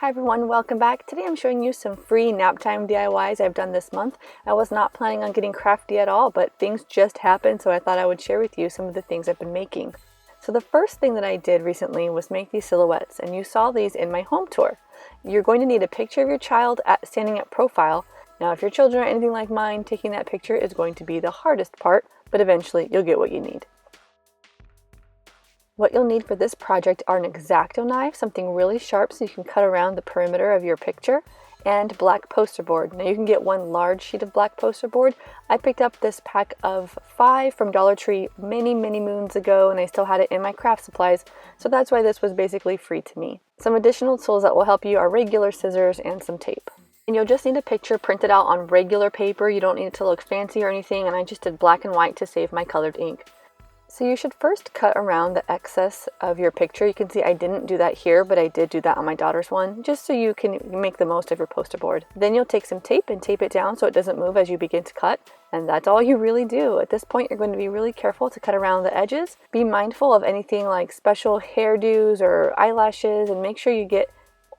Hi everyone, welcome back. Today I'm showing you some free nap time DIYs I've done this month. I was not planning on getting crafty at all, but things just happened, so I thought I would share with you some of the things I've been making. So the first thing that I did recently was make these silhouettes, and you saw these in my home tour. You're going to need a picture of your child standing at profile. Now if your children are anything like mine, taking that picture is going to be the hardest part, but eventually you'll get what you need. What you'll need for this project are an X-Acto knife, something really sharp so you can cut around the perimeter of your picture, and black poster board. Now you can get one large sheet of black poster board. I picked up this pack of 5 from Dollar Tree many moons ago, and I still had it in my craft supplies, so that's why this was basically free to me. Some additional tools that will help you are regular scissors and some tape. And you'll just need a picture printed out on regular paper. You don't need it to look fancy or anything, and I just did black and white to save my colored ink. So you should first cut around the excess of your picture. You can see I didn't do that here, but I did do that on my daughter's one, just so you can make the most of your poster board. Then you'll take some tape and tape it down so it doesn't move as you begin to cut, and that's all you really do. At this point, you're going to be really careful to cut around the edges. Be mindful of anything like special hairdos or eyelashes, and make sure you get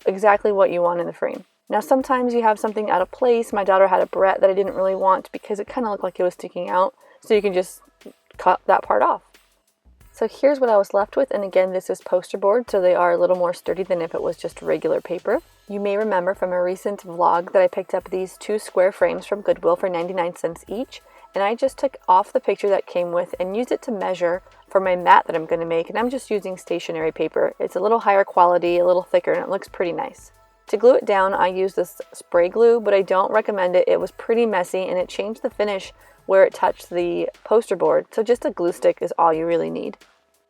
exactly what you want in the frame. Now sometimes you have something out of place. My daughter had a barrette that I didn't really want because it kind of looked like it was sticking out, so you can just cut that part off. So here's what I was left with, and again this is poster board, so they are a little more sturdy than if it was just regular paper. You may remember from a recent vlog that I picked up these 2 square frames from Goodwill for 99 cents each, and I just took off the picture that came with and used it to measure for my mat that I'm going to make, and I'm just using stationery paper. It's a little higher quality, a little thicker, and it looks pretty nice. To glue it down, I used this spray glue, but I don't recommend it. It was pretty messy and it changed the finish where it touched the poster board, so just a glue stick is all you really need.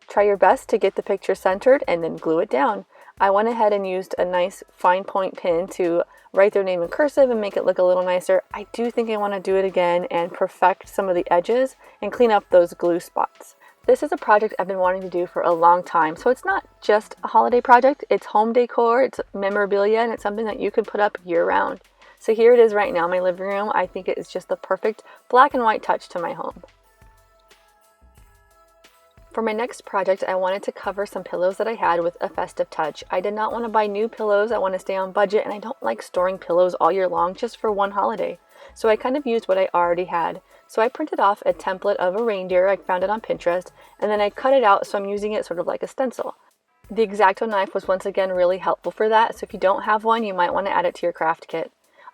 Try your best to get the picture centered and then glue it down. I went ahead and used a nice fine point pen to write their name in cursive and make it look a little nicer. I do think I want to do it again and perfect some of the edges and clean up those glue spots. This is a project I've been wanting to do for a long time, so it's not just a holiday project, it's home decor, it's memorabilia, and it's something that you can put up year-round. So here it is right now in my living room. I think it is just the perfect black and white touch to my home. For my next project, I wanted to cover some pillows that I had with a festive touch. I did not want to buy new pillows, I want to stay on budget, and I don't like storing pillows all year long just for one holiday. So I kind of used what I already had. So I printed off a template of a reindeer, I found it on Pinterest, and then I cut it out so I'm using it sort of like a stencil. The X-Acto knife was once again really helpful for that, so if you don't have one, you might want to add it to your craft kit.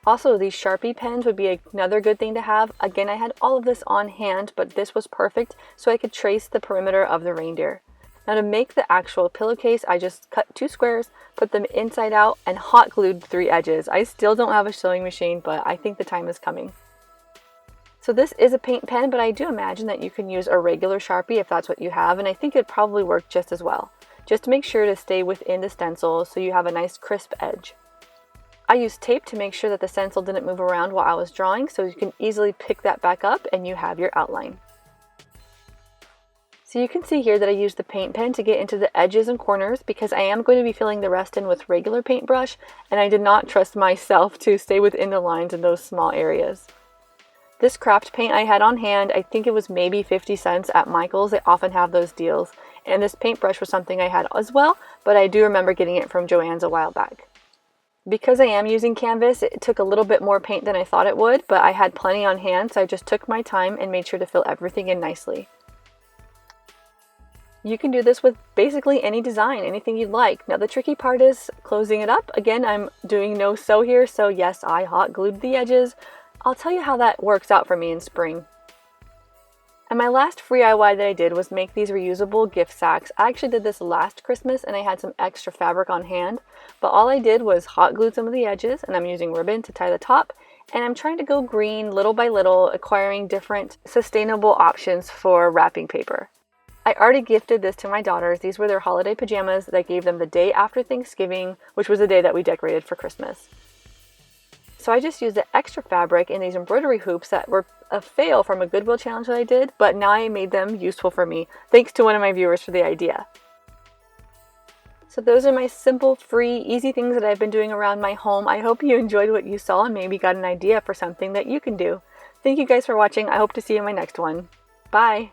Also, these Sharpie pens would be another good thing to have. Again, I had all of this on hand, but this was perfect so I could trace the perimeter of the reindeer. Now to make the actual pillowcase, I just cut 2 squares, put them inside out, and hot glued 3 edges. I still don't have a sewing machine, but I think the time is coming. So this is a paint pen, but I do imagine that you can use a regular Sharpie if that's what you have, and I think it'd probably work just as well. Just make sure to stay within the stencil so you have a nice crisp edge. I used tape to make sure that the stencil didn't move around while I was drawing, so you can easily pick that back up and you have your outline. So you can see here that I used the paint pen to get into the edges and corners because I am going to be filling the rest in with regular paintbrush, and I did not trust myself to stay within the lines in those small areas. This craft paint I had on hand, I think it was maybe 50 cents at Michael's. They often have those deals. And this paintbrush was something I had as well, but I do remember getting it from Joann's a while back. Because I am using canvas, it took a little bit more paint than I thought it would, but I had plenty on hand, so I just took my time and made sure to fill everything in nicely. You can do this with basically any design, anything you'd like. Now the tricky part is closing it up. Again, I'm doing no sew here, so yes, I hot glued the edges. I'll tell you how that works out for me in spring. And my last free DIY that I did was make these reusable gift sacks. I actually did this last Christmas and I had some extra fabric on hand, but all I did was hot glue some of the edges, and I'm using ribbon to tie the top, and I'm trying to go green little by little, acquiring different sustainable options for wrapping paper. I already gifted this to my daughters. These were their holiday pajamas that I gave them the day after Thanksgiving, which was the day that we decorated for Christmas. So I just used the extra fabric in these embroidery hoops that were a fail from a Goodwill challenge that I did, but now I made them useful for me, thanks to one of my viewers for the idea. So those are my simple, free, easy things that I've been doing around my home. I hope you enjoyed what you saw and maybe got an idea for something that you can do. Thank you guys for watching. I hope to see you in my next one. Bye!